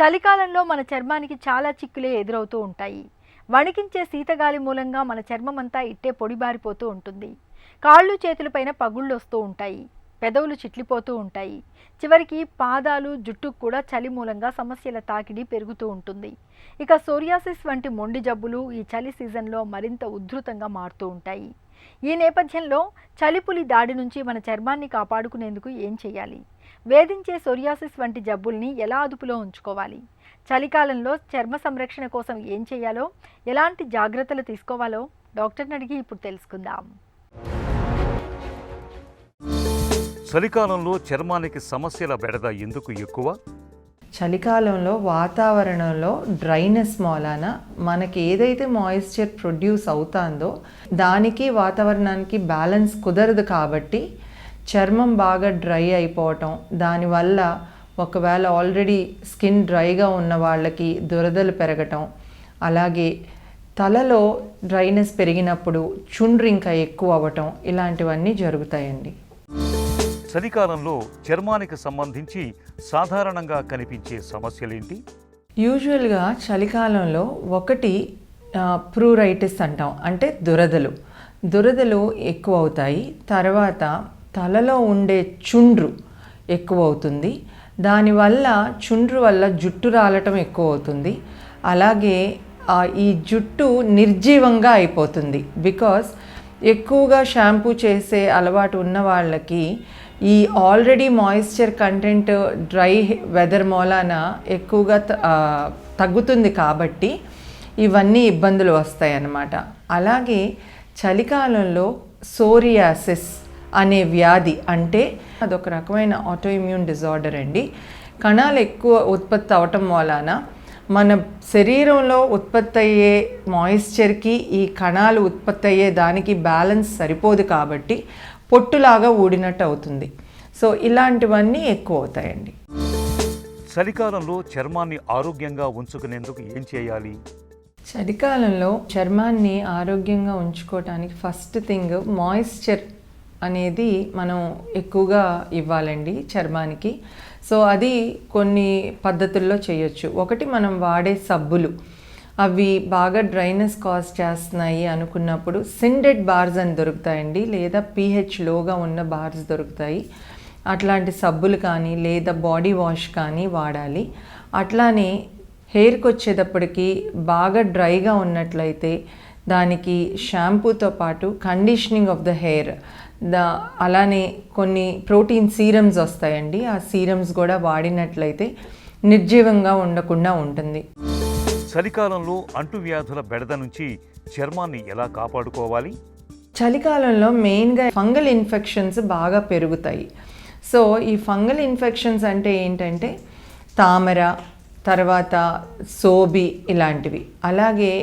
చలికాలంలో మన చర్మానికి చాలా చిక్కులే ఎదురవుతూ ఉంటాయి. వణికించే శీతగాలి మూలంగా మన చర్మమంతా ఇట్టే పొడిబారిపోతూ ఉంటుంది. కాళ్ళు చేతులపైన పగుళ్ళు వస్తూ ఉంటాయి. పెదవులు చిట్లిపోతూ ఉంటాయి. చివరికి పాదాలు జుట్టుకు కూడా చలి మూలంగా సమస్యల తాకిడి పెరుగుతూ ఉంటుంది. ఇక సోరియాసిస్ వంటి మొండి జబ్బులు ఈ చలి సీజన్లో మరింత ఉధృతంగా మారుతూ ఉంటాయి. ఈ నేపథ్యంలో చలిపులి దాడి నుంచి మన చర్మాన్ని కాపాడుకునేందుకు ఏం చేయాలి? వేధించే సోరియాసిస్ వంటి జబ్బుల్ని ఎలా అదుపులో ఉంచుకోవాలి? చలికాలంలో చర్మ సంరక్షణ కోసం ఏం చేయాలో, ఎలాంటి జాగ్రత్తలు తీసుకోవాలో డాక్టర్ని అడిగి ఇప్పుడు తెలుసుకుందాం. చలికాలంలో చర్మానికి సమస్యల బెడద ఎందుకు ఎక్కువ? చలికాలంలో వాతావరణంలో డ్రైనెస్ మూలాన మనకి ఏదైతే మాయిశ్చర్ ప్రొడ్యూస్ అవుతుందో దానికి వాతావరణానికి బ్యాలెన్స్ కుదరదు. కాబట్టి చర్మం బాగా డ్రై అయిపోవటం, దానివల్ల ఒకవేళ ఆల్రెడీ స్కిన్ డ్రైగా ఉన్న వాళ్ళకి దురదలు పెరగటం, అలాగే తలలో డ్రైనెస్ పెరిగినప్పుడు చుండ్రు ఇంకా ఎక్కువ అవ్వటం, ఇలాంటివన్నీ జరుగుతాయండి. చలికాలంలో చర్మానికి సంబంధించి సాధారణంగా కనిపించే సమస్యలేంటి? యూజువల్గా చలికాలంలో ఒకటి ప్రూరైటిస్ అంటాం, అంటే దురదలు ఎక్కువ అవుతాయి. తర్వాత తలలో ఉండే చుండ్రు ఎక్కువ అవుతుంది. దానివల్ల చుండ్రు వల్ల జుట్టు రాలటం ఎక్కువ అవుతుంది. అలాగే ఈ జుట్టు నిర్జీవంగా అయిపోతుంది. బికాస్ ఎక్కువగా షాంపూ చేసే అలవాటు ఉన్న వాళ్ళకి ఈ already moisture content dry weather మూలాన ఎక్కువగా తగ్గుతుంది. కాబట్టి ఇవన్నీ ఇబ్బందులు వస్తాయి అన్నమాట. అలాగే చలికాలంలో సోరియాసిస్ అనే వ్యాధి, అంటే అదొక రకమైన ఆటోఇమ్యూన్ డిజార్డర్ అండి. కణాలు ఎక్కువ ఉత్పత్తి అవటం వలన మన శరీరంలో ఉత్పత్తి అయ్యే మాయిశ్చర్కి ఈ కణాలు ఉత్పత్తి అయ్యే దానికి బ్యాలెన్స్ సరిపోదు. కాబట్టి పొట్టులాగా ఊడినట్టు అవుతుంది. సో ఇలాంటివన్నీ ఎక్కువ అవుతాయండి. చలికాలంలో చర్మాన్ని ఆరోగ్యంగా ఉంచుకునేందుకు ఏం చేయాలి? చలికాలంలో చర్మాన్ని ఆరోగ్యంగా ఉంచుకోవటానికి ఫస్ట్ థింగ్ మాయిశ్చర్ అనేది మనం ఎక్కువగా ఇవ్వాలండి చర్మానికి. సో అది కొన్ని పద్ధతుల్లో చేయొచ్చు. ఒకటి, మనం వాడే సబ్బులు అవి బాగా డ్రైనెస్ కాజ్ చేస్తున్నాయి అనుకున్నప్పుడు సిండెడ్ బార్స్ అని దొరుకుతాయండి, లేదా pH లోగా ఉన్న బార్స్ దొరుకుతాయి. అట్లాంటి సబ్బులు కానీ లేదా బాడీ వాష్ కానీ వాడాలి. అట్లానే హెయిర్కి వచ్చేటప్పటికి బాగా డ్రైగా ఉన్నట్లయితే దానికి షాంపూతో పాటు కండిషనింగ్ ఆఫ్ ద హెయిర్, అలానే కొన్ని ప్రోటీన్ సీరమ్స్ వస్తాయండి. ఆ సీరమ్స్ కూడా వాడినట్లయితే నిర్జీవంగా ఉండకుండా ఉంటుంది. చలికాలంలో అంటువ్యాధుల బెడద నుంచి చర్మాన్ని ఎలా కాపాడుకోవాలి? చలికాలంలో మెయిన్గా ఫంగల్ ఇన్ఫెక్షన్స్ బాగా పెరుగుతాయి. సో ఈ ఫంగల్ ఇన్ఫెక్షన్స్ అంటే ఏంటంటే తామర, తర్వాత సోబి, ఇలాంటివి. అలాగే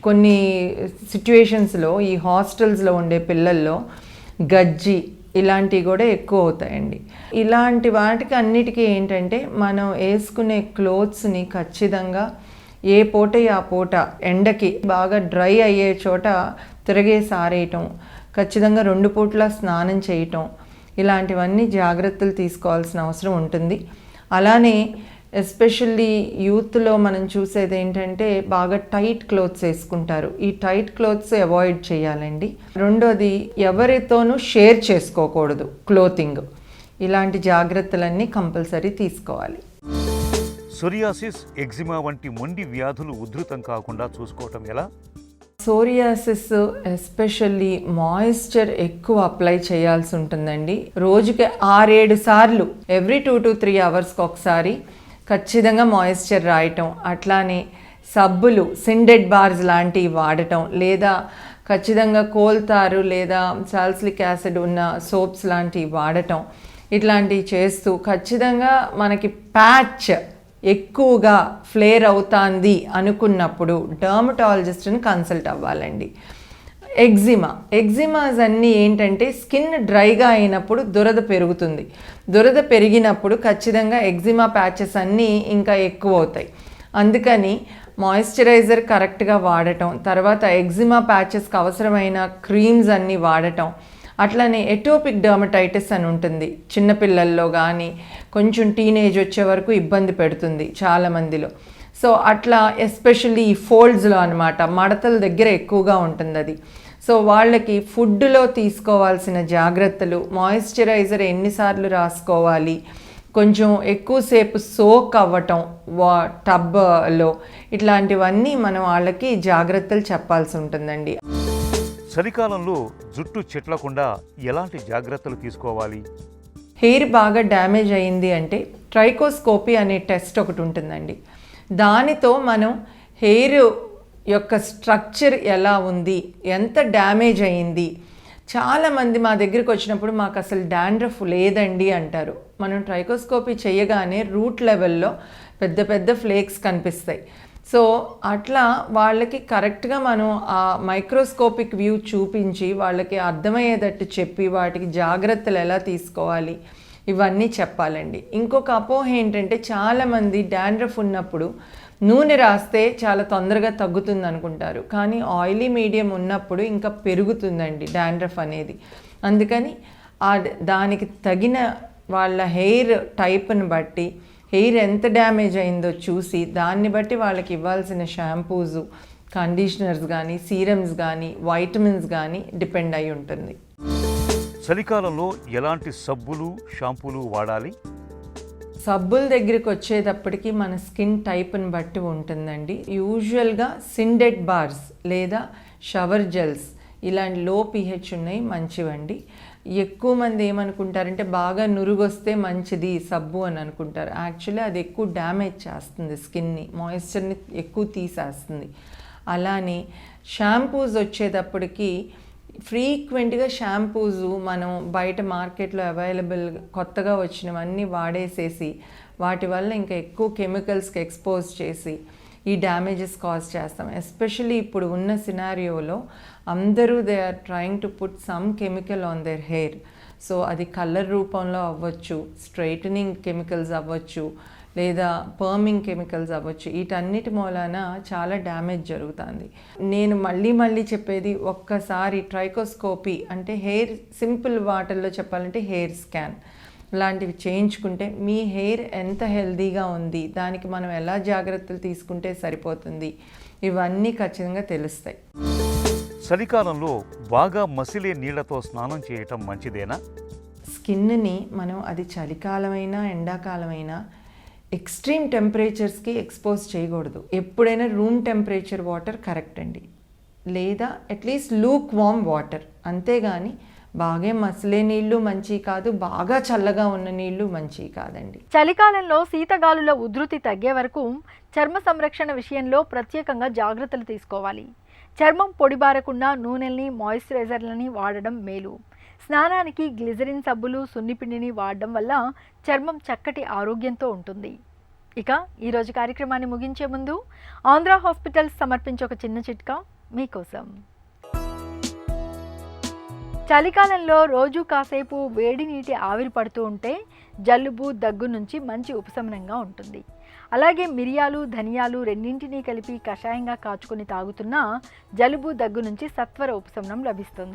కొన్ని సిచ్యువేషన్స్లో ఈ హాస్టల్స్లో ఉండే పిల్లల్లో గజ్జి, ఇలాంటివి కూడా ఎక్కువ అవుతాయండి. ఇలాంటి వాటికి అన్నిటికీ ఏంటంటే మనం వేసుకునే క్లోత్స్ని ఖచ్చితంగా ఏ పూట ఆ పూట ఎండకి బాగా డ్రై అయ్యే చోట తిరగేసి ఆరేయటం, ఖచ్చితంగా 2 పూట్ల స్నానం చేయటం, ఇలాంటివన్నీ జాగ్రత్తలు తీసుకోవాల్సిన అవసరం ఉంటుంది. అలానే ఎస్పెషల్లీ యూత్లో మనం చూసేది ఏంటంటే బాగా టైట్ క్లోత్స్ వేసుకుంటారు. ఈ టైట్ క్లోత్స్ అవాయిడ్ చేయాలండి. రెండోది, ఎవరితోనూ షేర్ చేసుకోకూడదు క్లోతింగ్. ఇలాంటి జాగ్రత్తలన్నీ కంపల్సరీ తీసుకోవాలి. సోరియాసిస్, ఎగ్జిమా వంటి మొండి వ్యాధులు ఉధృతం కాకుండా చూసుకోవటం ఎలా? సోరియాసిస్ ఎస్పెషల్లీ మాయిశ్చర్ ఎక్కువ అప్లై చేయాల్సి ఉంటుందండి. రోజుకి 6-7 సార్లు ఎవ్రీ 2 to 3 అవర్స్కి ఒకసారి ఖచ్చితంగా మాయిశ్చర్ రాయటం, అట్లానే సబ్బులు సిండెడ్ బార్స్ లాంటివి వాడటం, లేదా ఖచ్చితంగా కోల్తారు లేదా సాల్సిలిక్ యాసిడ్ ఉన్న సోప్స్ లాంటివి వాడటం, ఇట్లాంటివి చేస్తూ ఖచ్చితంగా మనకి ప్యాచ్ ఎక్కువగా ఫ్లేర్ అవుతుంది అనుకున్నప్పుడు డర్మటాలజిస్ట్ని కన్సల్ట్ అవ్వాలండి. ఎగ్జిమాస్ అన్నీ ఏంటంటే స్కిన్ డ్రైగా అయినప్పుడు దురద పెరుగుతుంది. దురద పెరిగినప్పుడు ఖచ్చితంగా ఎగ్జిమా ప్యాచెస్ అన్నీ ఇంకా ఎక్కువ అవుతాయి. అందుకని మాయిశ్చరైజర్ కరెక్ట్గా వాడటం, తర్వాత ఎగ్జిమా ప్యాచెస్కి అవసరమైన క్రీమ్స్ అన్నీ వాడటం, అట్లనే ఎటోపిక్ డర్మటైటిస్ అని ఉంటుంది, చిన్నపిల్లల్లో కానీ కొంచెం టీనేజ్ వచ్చే వరకు ఇబ్బంది పెడుతుంది చాలామందిలో. సో అట్లా ఎస్పెషల్లీ ఈ ఫోల్డ్స్లో అనమాట, మడతల దగ్గర ఎక్కువగా ఉంటుంది అది. సో వాళ్ళకి ఫుడ్లో తీసుకోవాల్సిన జాగ్రత్తలు, మాయిశ్చరైజర్ ఎన్నిసార్లు రాసుకోవాలి, కొంచెం ఎక్కువసేపు సోక్ అవ్వటం టబ్లో, ఇట్లాంటివన్నీ మనం వాళ్ళకి జాగ్రత్తలు చెప్పాల్సి ఉంటుందండి. చలికాలంలో జుట్టు చెట్లకుండా ఎలాంటి జాగ్రత్తలు తీసుకోవాలి? హెయిర్ బాగా డ్యామేజ్ అయింది అంటే ట్రైకోస్కోపీ అనే టెస్ట్ ఒకటి ఉంటుందండి. దానితో మనం హెయిర్ యొక్క స్ట్రక్చర్ ఎలా ఉంది, ఎంత డ్యామేజ్ అయింది. చాలామంది మా దగ్గరికి వచ్చినప్పుడు మాకు అసలు డాండ్రఫ్ లేదండి అంటారు. మనం ట్రైకోస్కోపీ చేయగానే రూట్ లెవెల్లో పెద్ద పెద్ద ఫ్లేక్స్ కనిపిస్తాయి. సో అట్లా వాళ్ళకి కరెక్ట్గా మనం ఆ మైక్రోస్కోపిక్ వ్యూ చూపించి వాళ్ళకి అర్థమయ్యేటట్టు చెప్పి వాటికి జాగ్రత్తలు ఎలా తీసుకోవాలి ఇవన్నీ చెప్పాలండి. ఇంకొక అపోహ ఏంటంటే చాలామంది డాండ్రఫ్ ఉన్నప్పుడు నూనె రాస్తే చాలా తొందరగా తగ్గుతుంది అనుకుంటారు, కానీ ఆయిలీ మీడియం ఉన్నప్పుడు ఇంకా పెరుగుతుందండి డాండ్రఫ్ అనేది. అందుకని దానికి తగిన వాళ్ళ హెయిర్ టైప్ని బట్టి, హెయిర్ ఎంత డ్యామేజ్ అయిందో చూసి దాన్ని బట్టి వాళ్ళకి ఇవ్వాల్సిన షాంపూస్, కండిషనర్స్ కానీ, సీరమ్స్ కానీ, వైటమిన్స్ కానీ డిపెండ్ అయి ఉంటుంది. చలికాలంలో ఎలాంటి సబ్బులు, షాంపూలు వాడాలి? సబ్బుల దగ్గరికి వచ్చేటప్పటికి మన స్కిన్ టైప్ని బట్టి ఉంటుందండి. యూజువల్గా సిండెట్ బార్స్ లేదా షవర్ జెల్స్ ఇలాంటి లో pH ఉన్నాయి మంచివండి. ఎక్కువ మంది ఏమనుకుంటారంటే బాగా నురుగొస్తే మంచిది సబ్బు అని అనుకుంటారు. యాక్చువల్లీ అది ఎక్కువ డ్యామేజ్ చేస్తుంది స్కిన్ని, మాయిశ్చర్ని ఎక్కువ తీసేస్తుంది. అలానే షాంపూస్ వచ్చేటప్పటికి ఫ్రీక్వెంట్గా షాంపూస్ మనం బయట మార్కెట్లో అవైలబుల్ కొత్తగా వచ్చినవన్నీ వాడేసేసి వాటి వల్ల ఇంకా ఎక్కువ కెమికల్స్కి ఎక్స్పోజ్ చేసి ఈ డ్యామేజెస్ కాజ్ చేస్తాం. ఎస్పెషల్లీ ఇప్పుడు ఉన్న సినారియోలో అందరూ they are trying to put some chemical on their hair. So అది కలర్ రూపంలో అవ్వచ్చు, స్ట్రైటనింగ్ కెమికల్స్ అవ్వచ్చు, లేదా పర్మింగ్ కెమికల్స్ అవ్వచ్చు. వీటన్నిటి మూలాన చాలా డ్యామేజ్ జరుగుతుంది. నేను మళ్ళీ చెప్పేది, ఒక్కసారి ట్రైకోస్కోపీ అంటే హెయిర్ సింపుల్ వాటర్లో చెప్పాలంటే హెయిర్ స్కాన్ లాంటివి చేయించుకుంటే మీ హెయిర్ ఎంత హెల్దీగా ఉంది, దానికి మనం ఎలా జాగ్రత్తలు తీసుకుంటే సరిపోతుంది, ఇవన్నీ ఖచ్చితంగా తెలుస్తాయి. చలికాలంలో బాగా మసిలే నీళ్లతో స్నానం చేయటం మంచిదేనా? స్కిన్ని మనం అది చలికాలమైనా ఎండాకాలమైనా ఎక్స్ట్రీమ్ టెంపరేచర్స్కి ఎక్స్పోజ్ చేయకూడదు. ఎప్పుడైనా రూమ్ టెంపరేచర్ వాటర్ కరెక్ట్ అండి, లేదా అట్లీస్ట్ లూక్ వామ్ వాటర్. అంతేగాని బాగా మసిలే నీళ్లు మంచివి కాదు, బాగా చల్లగా ఉన్న నీళ్లు మంచివి కాదండి. చలికాలంలో శీతగాలుల ఉధృతి తగ్గే వరకు చర్మ సంరక్షణ విషయంలో ప్రత్యేకంగా జాగ్రత్తలు తీసుకోవాలి. చర్మం పొడిబారకుండా నూనెల్ని, మాయిశ్చరైజర్లని వాడడం మేలు. స్నానానికి గ్లిజరిన్ సబ్బులు, సున్నిపిండిని వాడడం వల్ల చర్మం చక్కటి ఆరోగ్యంతో ఉంటుంది. ఇక ఈరోజు కార్యక్రమాన్ని ముగించే ముందు ఆంధ్ర హాస్పిటల్స్ సమర్పించే ఒక చిన్న చిట్కా మీకోసం. చలికాలంలో రోజు కాసేపు వేడి నీటి ఆవిరి పడుతూ ఉంటే జలుబు, దగ్గు నుంచి మంచి ఉపశమనంగా ఉంటుంది. అలాగే మిరియాలు, ధనియాలు రెండింటినీ కలిపి కషాయంగా కాచుకొని తాగుతున్నా జలుబు, దగ్గు నుంచి సత్వర ఉపశమనం లభిస్తుంది.